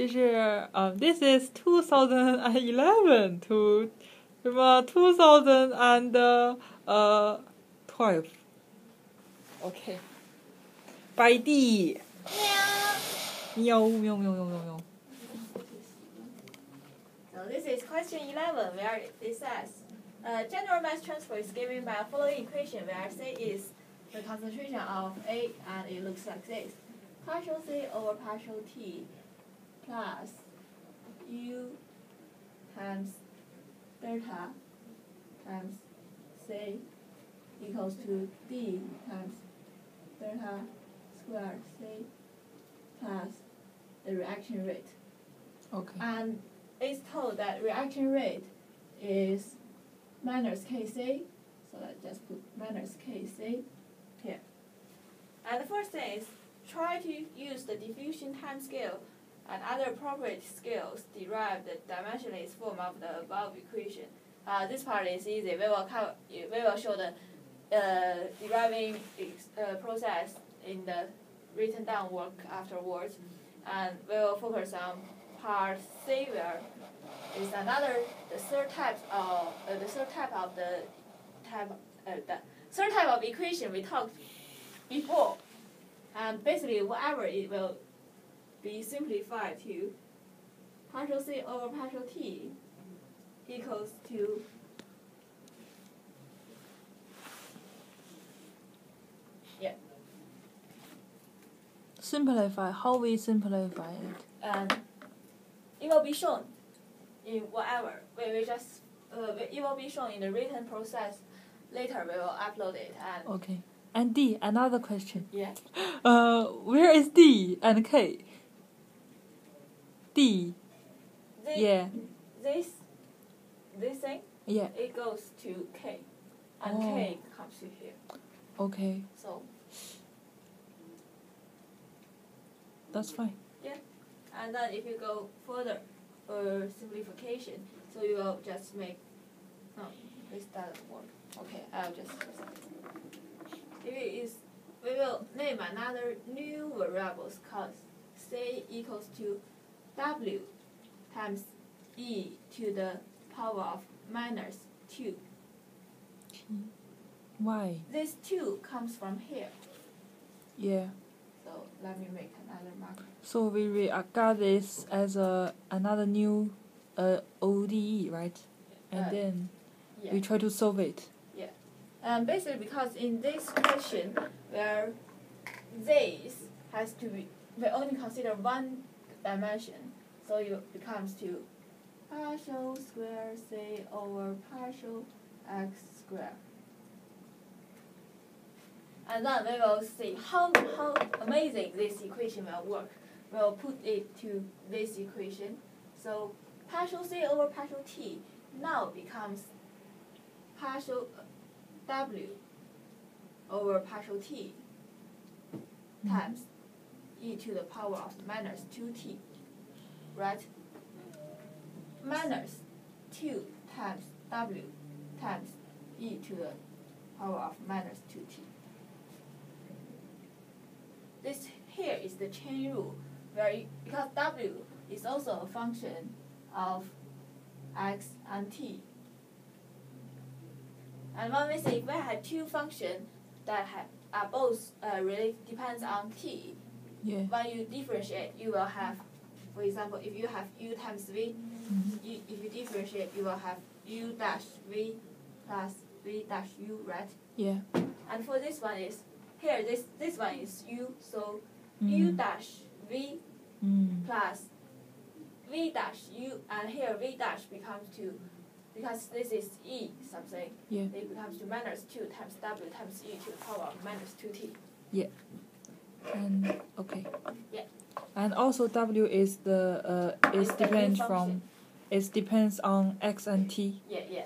就是this is 2011 to 什么 2012 OK 拜地喵喵喵喵喵喵 So this is question 11 where it says general mass transfer is given by a following equation where C is the concentration of A and it looks like this. Partial C over partial T plus U times delta times C equals to D times delta squared C plus the reaction rate. OK And it's told that reaction rate is minus Kc, so let's just put minus Kc here. And the first thing is try to use the diffusion time scale and other appropriate scales derive the dimensionless form of the above equation. This part is easy. We will show the deriving process in the written down work afterwards, and we will focus on part C where is the third type of equation we talked before, and basically whatever it will be simplified to partial C over partial T equals to simplify. How we simplify it? and it will be shown in whatever we just it will be shown in the written process. Later we will upload it and OK and D, another question. yeah. Where is D and K? D. Yeah. This thing, Yeah. it goes to K, and K comes to here. OK, So that's fine. yeah, and then if you go further for simplification, so you will just make this doesn't work. Okay, I'll just we will name another new variables called C equals to W times e to the power of minus 2. Why? This 2 comes from here. Yeah. So let me make another marker. So we regard this as another new ODE, right? And then yeah. we try to solve it. Basically because in this question where this has to be, we only consider one dimension, so it becomes to partial square C over partial x square. And then we will see how amazing this equation will work. We'll put it to this equation. So partial C over partial T now becomes partial W over partial T times e to the power of minus 2t, right? Minus 2 times W times e to the power of minus 2t. This here is the chain rule, because W is also a function of x and t. And when we say if we have two functions that are both depends on t, when you differentiate, you will have, for example, if you have u times v, if you differentiate, you will have u dash v plus v dash u, right? Yeah. And for this one is, here this one is u, so u dash v plus v dash u, and here v dash becomes to, because this is e something, it becomes to minus 2 times w times e to the power of minus 2t. Yeah. And okay. Yeah. And also W is the depends on x and t. Yeah.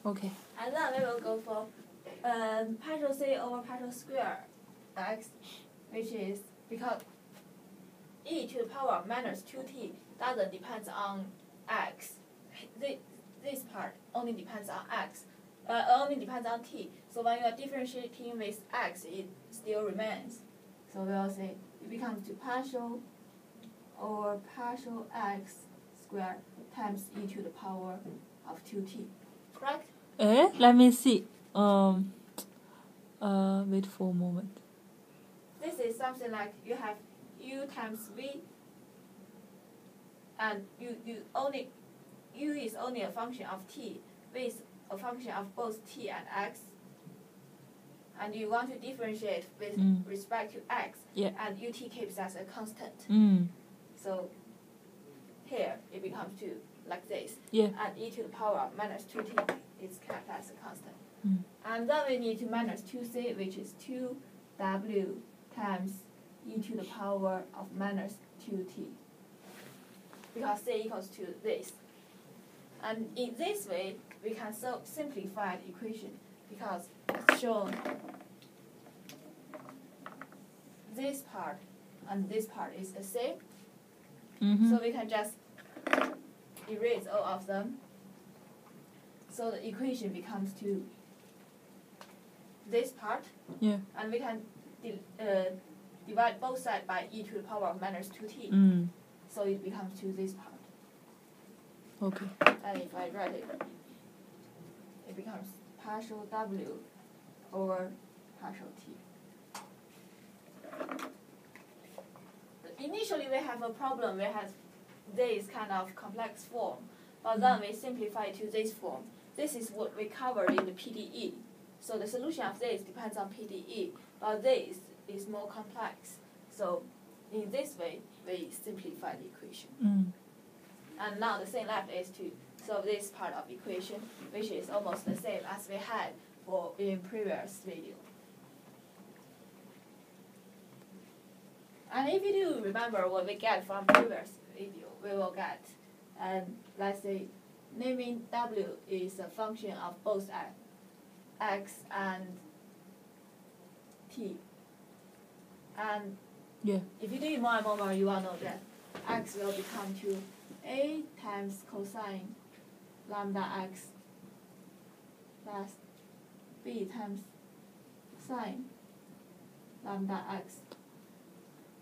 Okay. And then we will go for partial C over partial square x, which is because e to the power of minus 2t doesn't depend on x. This part only depends on x, only depends on t. So when you are differentiating with x, it still remains. So we will say it becomes to partial over partial x squared times e to the power of 2t. Correct? Let me see. Wait for a moment. This is something like you have u times v, and u is only a function of t, v is a function of both t and x, and you want to differentiate with respect to x, and ut keeps as a constant. So here it becomes 2 like this, and e to the power of minus 2t is kept as a constant. And then we need to minus 2c, which is 2w times e to the power of minus 2t, because c equals to this. And in this way, we can simplify the equation, because it's shown this part and this part is the same. So we can just erase all of them. So the equation becomes to this part. And we can divide both sides by e to the power of minus 2t. So it becomes to this part. Okay. And if I write it, it becomes partial w over partial t. Initially, we have a problem. We have this kind of complex form, but then we simplify it to this form. This is what we covered in the PDE. So the solution of this depends on PDE, but this is more complex. So in this way, we simplify the equation. And now the thing left is to solve this part of equation, which is almost the same as we had in previous video. And if you do remember what we get from previous video, we will get, let's say, naming w is a function of both x and t. And if you do it more and more, you will know that x will become to a times cosine lambda x plus b times sine lambda x,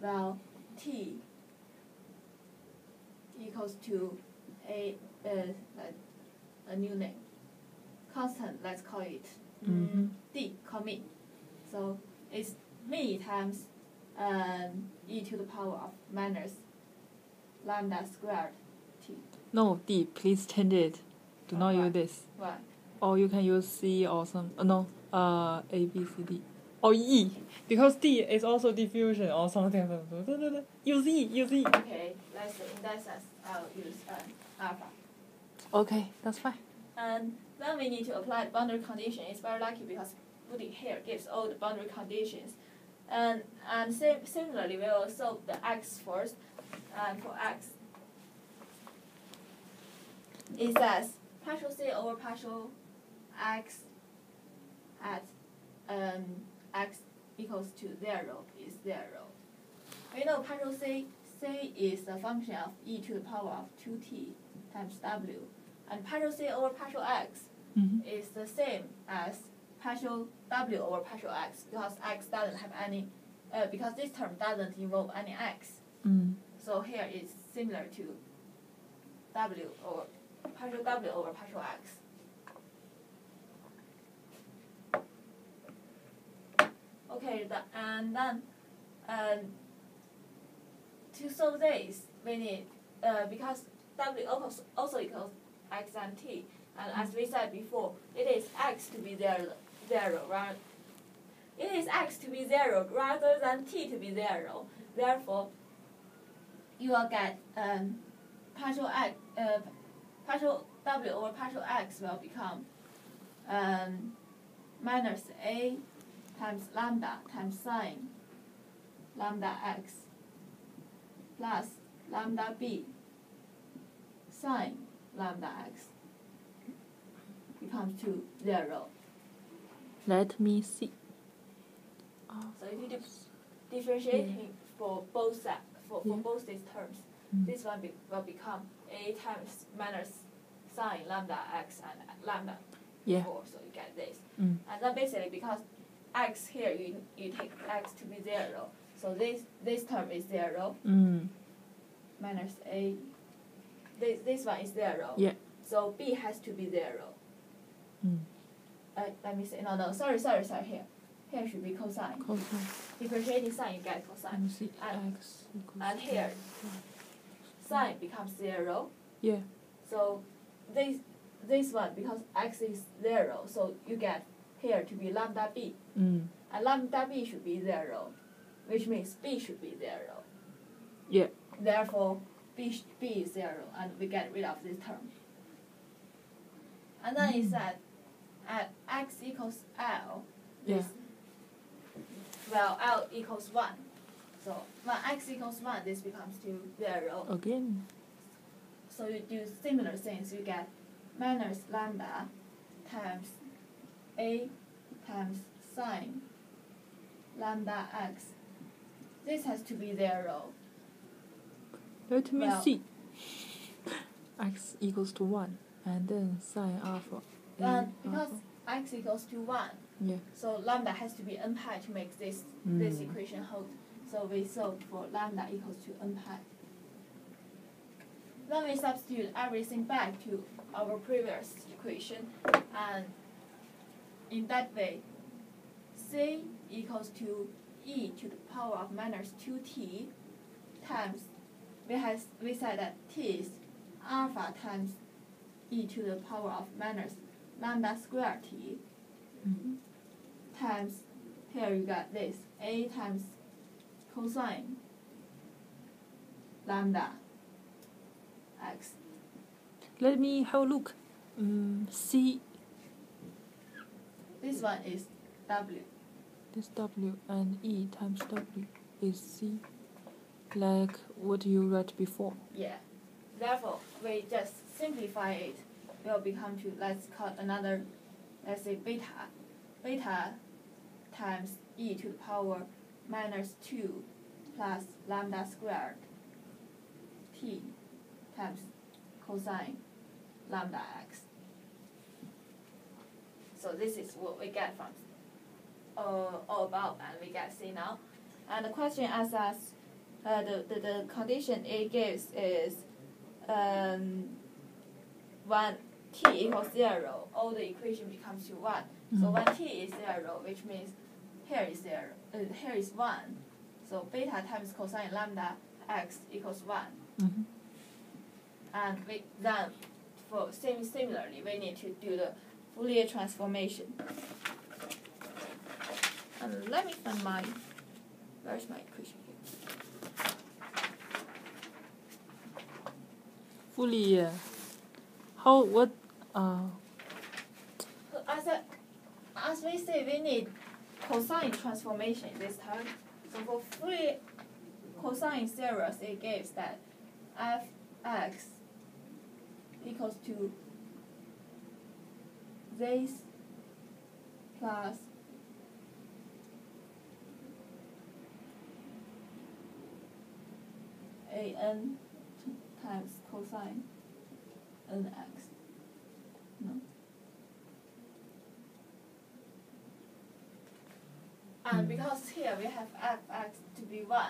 while t equals to a new name, constant, let's call it d, call me. So it's me times e to the power of minus lambda squared t. No, d, please change it. Do not use this. Why? Or you can use c or some, A, B, C, D. Or E, because D is also diffusion or something. Use E, use E. Okay, let's say in that sense, I'll use alpha. Okay, that's fine. And then we need to apply the boundary condition. It's very lucky because putting here gives all the boundary conditions. And similarly, we will solve the x first. And for x, it says partial c over partial x at x equals to 0 is 0. We know partial c is the function of e to the power of 2t times w. And partial c over partial x is the same as partial w over partial x, because x doesn't have any, because this term doesn't involve any x. So here it's similar to w over partial w over partial x. Okay, and then to solve this, we need, because w also equals x and t, and as we said before, it is x to be 0, right? It is x to be 0 rather than t to be 0. Therefore, you will get partial w over partial x will become minus a times lambda times sine lambda x plus lambda b sine lambda x becomes to 0. Let me see. So if you differentiating for both both these terms, this one will become a times minus sine lambda x and lambda before, so you get this. And then basically, because x here, you take x to be 0, so this term is 0. minus A. This one is 0. Yeah. So B has to be 0. Mm. Let me say, no, sorry, here. Here should be cosine. Cosine. Differentiating sign, you get Let cosine. me see. And- X equals And here, sine becomes 0. Yeah. So this one, because x is 0, so you get here to be lambda b. Mm. And lambda b should be 0, which means b should be 0. Yeah. Therefore, b is 0, and we get rid of this term. And then it said at x equals L, Yeah. L equals 1. So when x equals 1, this becomes to 0. Again. So you do similar things. You get minus lambda times A times sine lambda x. This has to be 0. Let me Well- see. X equals to 1. And then sine alpha. Because x equals to 1, Yeah. so lambda has to be n pi to make this equation hold. So we solve for lambda equals to n pi. Then we substitute everything back to our previous equation, and in that way, c equals to e to the power of minus 2t times, we said that t is alpha times e to the power of minus lambda squared t Mm-hmm. times, here you got this, a times cosine lambda x. Let me have a look. C. This one is w. This W and E times W is C. Like what you read before. Yeah. Therefore, we just simplify it. Will become to, let's call another, let's say beta. Beta times e to the power minus 2 plus lambda squared t times cosine lambda x. So this is what we get from all about, and we get C now. And the question asks us, the condition it gives is when t equals 0, all the equation becomes to 1. So when t is 0, which means here is 0, here is 1. So beta times cosine lambda x equals 1. Mm-hmm. And we then, for similarly, we need to do the Fourier transformation. And let me find where's my equation here? Fourier. How, what, As we say, we need cosine transformation this time. So for Fourier cosine series, it gives that fx equals to this plus an times cosine nx. No. And because here we have fx to be 1,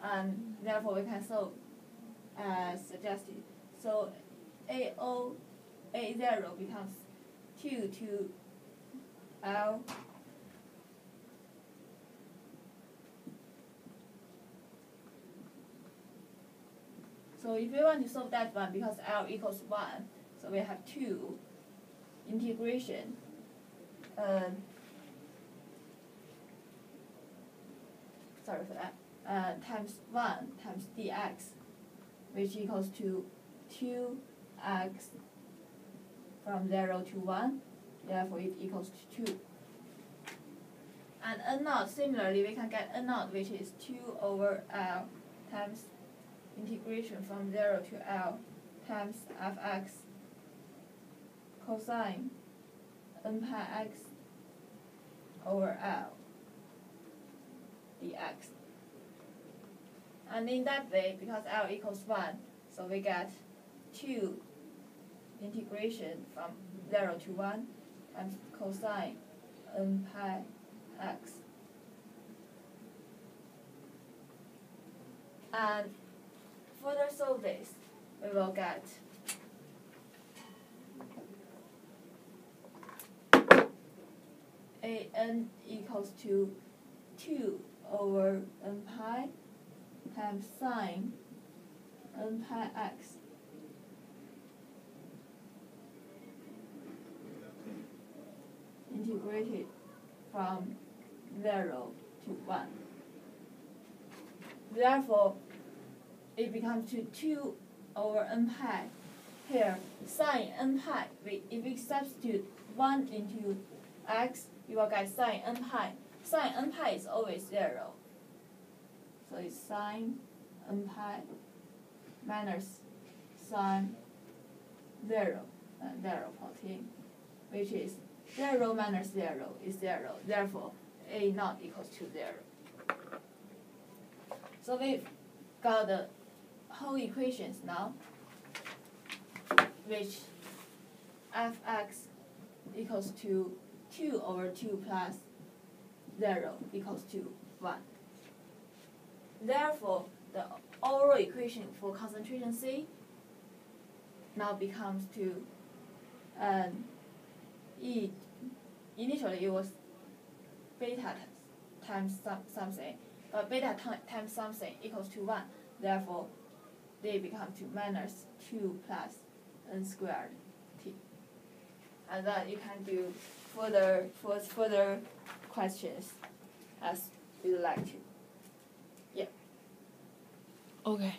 and therefore we can solve as suggested. So a0 becomes 2 to L so if we want to solve that one, because L equals 1, so we have 2 integration sorry for that, times 1 times dx, which equals to 2x from 0 to 1, therefore it equals to 2. And n naught, similarly, we can get n naught, which is 2 over L times integration from 0 to L times fx cosine n pi x over L dx. And in that way, because L equals 1, so we get 2 integration from 0 to 1 times cosine n pi x. further solve this, we will get an equals to 2 over n pi times sine n pi x integrated from 0 to 1. Therefore, it becomes to 2 over n pi. Here, sine n pi, if we substitute 1 into x, you will get sine n pi. Sine n pi is always 0. So it's sine n pi minus sine 0, 0.14, which is 0 minus 0 is 0. Therefore, a not equals to 0. So we've got the whole equations now, which fx equals to 2 over 2 plus 0 equals to 1. Therefore, the overall equation for concentration C now becomes to E. Initially, it was beta times something, but beta times something equals to 1. Therefore, they become to minus 2 plus n squared t. And then you can do further questions as you'd like to. Yeah. Okay.